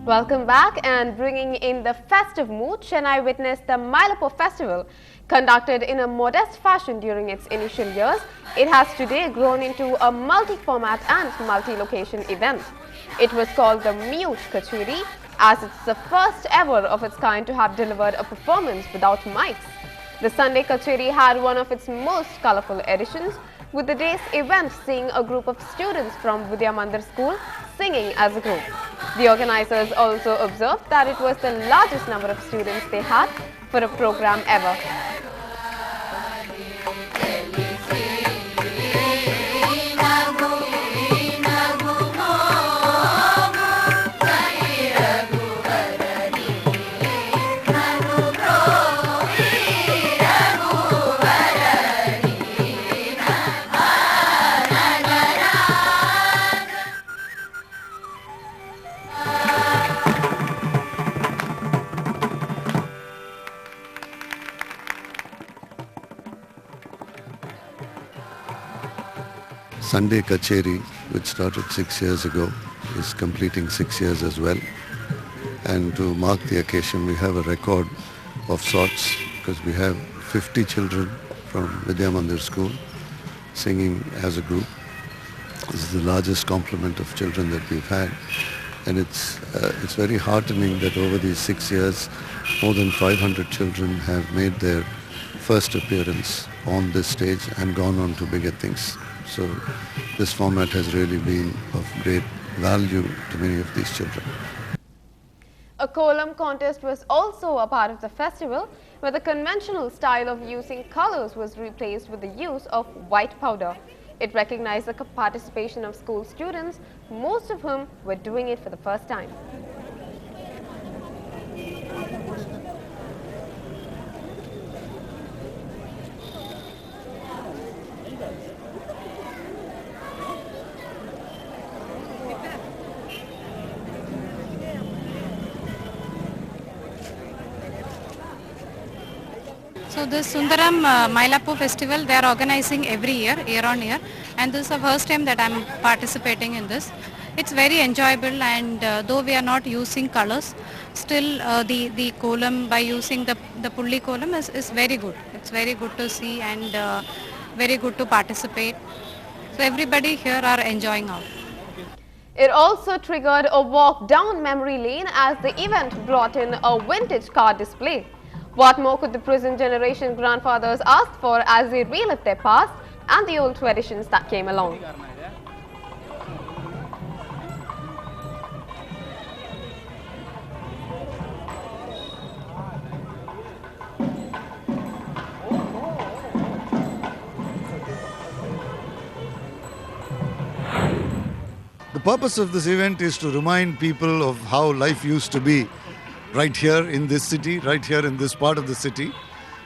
Welcome back, and bringing in the festive mood, Chennai witnessed the Mylapore Festival. Conducted in a modest fashion during its initial years, it has today grown into a multi-format and multi-location event. It was called the Mute Kacheri, as it's the first ever of its kind to have delivered a performance without mics. The Sunday Kacheri had one of its most colorful editions, with the day's event seeing a group of students from Vidya Mandir School singing as a group. The organizers also observed that it was the largest number of students they had for a program ever. Sunday Kacheri, which started 6 years ago, is completing 6 years as well. And to mark the occasion, we have a record of sorts because we have 50 children from Vidya Mandir School singing as a group. This is the largest complement of children that we've had. And it's very heartening that over these 6 years, more than 500 children have made their first appearance on this stage and gone on to bigger things. So this format has really been of great value to many of these children. A kolam contest was also a part of the festival, where the conventional style of using colors was replaced with the use of white powder. It recognized the participation of school students, most of whom were doing it for the first time. So this Sundaram Mylapore festival, they are organizing every year, year on year, and this is the first time that I am participating in this. It's very enjoyable, and though we are not using colors, still the kolam, by using the pulli kolam is very good. It's very good to see and very good to participate. So everybody here are enjoying out. It also triggered a walk down memory lane as the event brought in a vintage car display. What more could the present generation grandfathers ask for as they relive their past and the old traditions that came along? The purpose of this event is to remind people of how life used to be right here in this city, right here in this part of the city,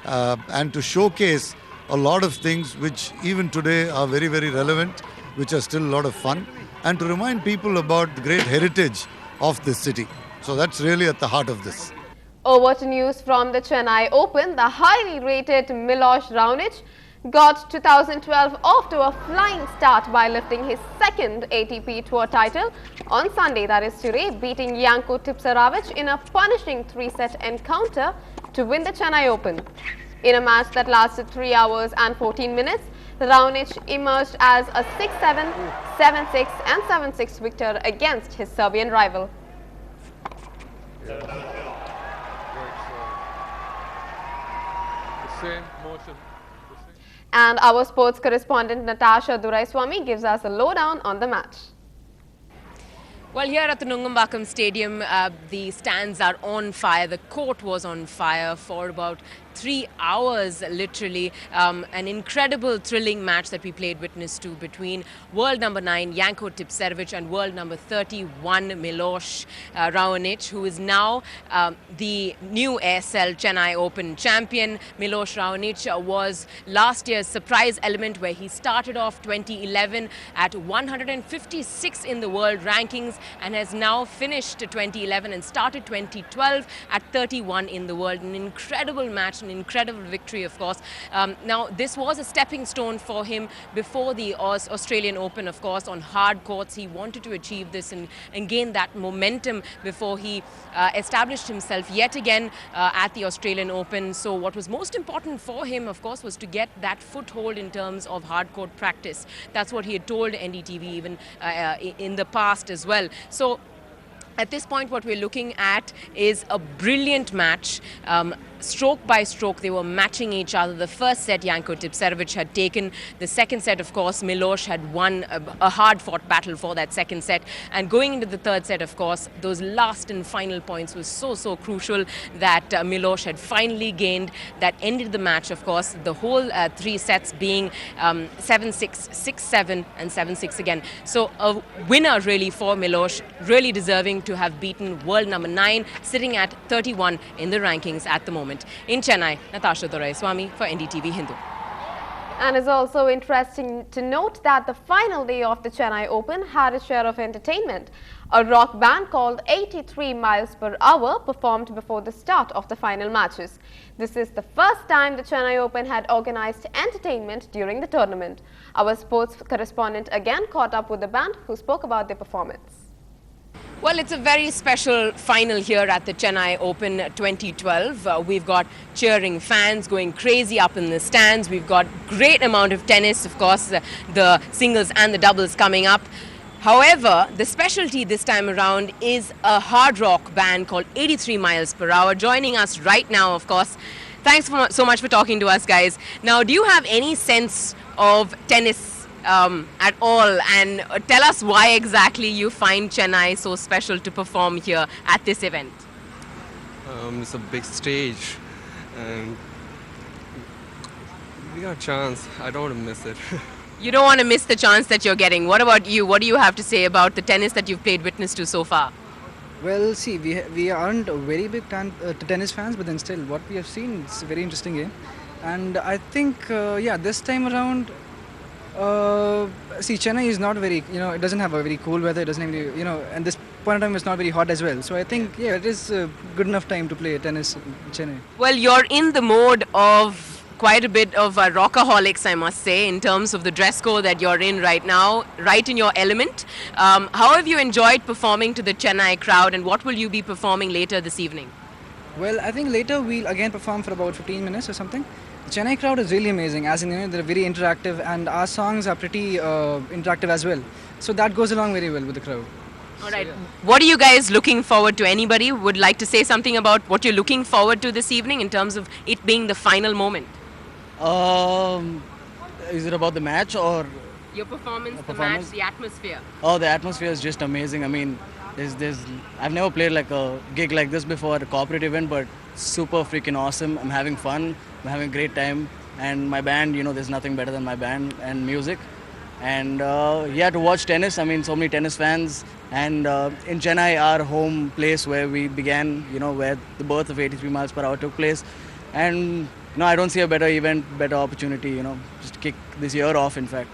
and to showcase a lot of things which even today are very, very relevant, which are still a lot of fun, and to remind people about the great heritage of this city. So that's really at the heart of this. Over to news from the Chennai Open. The highly rated Miloš Raonic got 2012 off to a flying start by lifting his second ATP Tour title on Sunday, that is today, beating Janko Tipsarevic in a punishing 3-set encounter to win the Chennai Open. In a match that lasted 3 hours and 14 minutes, Raonic emerged as a 6-7, 7-6 and 7-6 victor against his Serbian rival. The same motion. And our sports correspondent Natasha Duraiswamy gives us a lowdown on the match. Well, here at the Nungambakkam Stadium, the stands are on fire. The court was on fire for about 3 hours, literally. An incredible, thrilling match that we played witness to between world number 9, Janko Tipsarevic, and world number 31, Miloš Raonic, who is now the new ASL Chennai Open champion. Miloš Raonic was last year's surprise element, where he started off 2011 at 156 in the world rankings and has now finished 2011 and started 2012 at 31 in the world. An incredible match, an incredible victory, of course. Now, this was a stepping stone for him before the Australian Open, of course, on hard courts. He wanted to achieve this and gain that momentum before he established himself yet again at the Australian Open. So what was most important for him, of course, was to get that foothold in terms of hard court practice. That's what he had told NDTV even in the past as well. So at this point, what we're looking at is a brilliant match. Stroke by stroke, they were matching each other. The first set, Janko Tipsarevic had taken. The second set, of course, Miloš had won a hard-fought battle for that second set. And going into the third set, of course, those last and final points was so crucial that Miloš had finally gained. That ended the match, of course, the whole three sets being 7-6, 6-7 and 7-6 again. So a winner really for Miloš, really deserving to have beaten world number 9, sitting at 31 in the rankings at the moment. In Chennai, Natasha Doraiswamy for NDTV Hindu. And it's also interesting to note that the final day of the Chennai Open had a share of entertainment. A rock band called 83 miles per hour performed before the start of the final matches. This is the first time the Chennai Open had organized entertainment during the tournament. Our sports correspondent again caught up with the band, who spoke about their performance. Well, it's a very special final here at the Chennai Open 2012. We've got cheering fans going crazy up in the stands. We've got great amount of tennis, of course, the singles and the doubles coming up. However, the specialty this time around is a hard rock band called 83 miles per hour. Joining us right now, of course. Thanks so much for talking to us, guys. Now, do you have any sense of tennis at all, and tell us why exactly you find Chennai so special to perform here at this event? It's a big stage and we got a chance. I don't want to miss it. You don't want to miss the chance that you're getting. What about you? What do you have to say about the tennis that you've played witness to so far? Well, see, we aren't a very big tennis fans, but then still what we have seen, it's a very interesting game. And I think, yeah, this time around, see, Chennai is not very, it doesn't have a very cool weather, it doesn't have any, and this point in time it's not very hot as well. So I think, yeah, it is a good enough time to play tennis in Chennai. Well, you're in the mode of quite a bit of a rockaholics, I must say, in terms of the dress code that you're in right now, right in your element. How have you enjoyed performing to the Chennai crowd, and what will you be performing later this evening? Well, I think later we'll again perform for about 15 minutes or something. The Chennai crowd is really amazing, as in, they're very interactive, and our songs are pretty interactive as well. So that goes along very well with the crowd. All right. So, yeah. What are you guys looking forward to? Anybody would like to say something about what you're looking forward to this evening in terms of it being the final moment? Is it about the match or? Your performance, the match, the atmosphere. Oh, the atmosphere is just amazing. I mean, I've never played like a gig like this before, a corporate event, but super freaking awesome. I'm having fun. I'm having a great time. And my band, there's nothing better than my band and music. And yeah, to watch tennis, I mean, so many tennis fans. And in Chennai, our home place where we began, where the birth of 83 miles per hour took place. And I don't see a better event, better opportunity, just to kick this year off, in fact.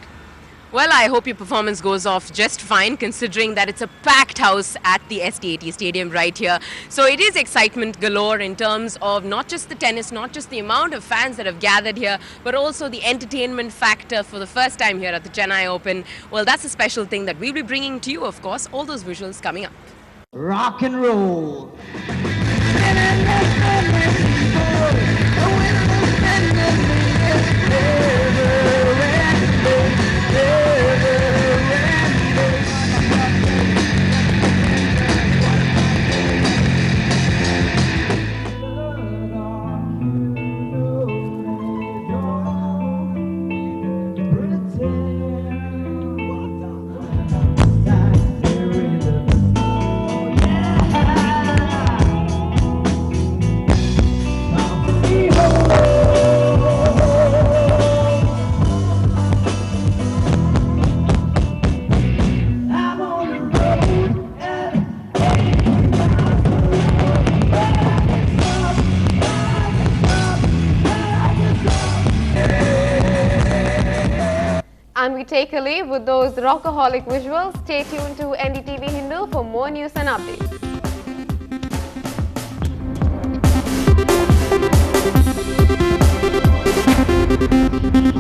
Well, I hope your performance goes off just fine, considering that it's a packed house at the SDAT Stadium right here. So it is excitement galore in terms of not just the tennis, not just the amount of fans that have gathered here, but also the entertainment factor for the first time here at the Chennai Open. Well, that's a special thing that we'll be bringing to you, of course, all those visuals coming up. Rock and roll. And we take a leave with those rockaholic visuals. Stay tuned to NDTV Hindu for more news and updates. Thank you.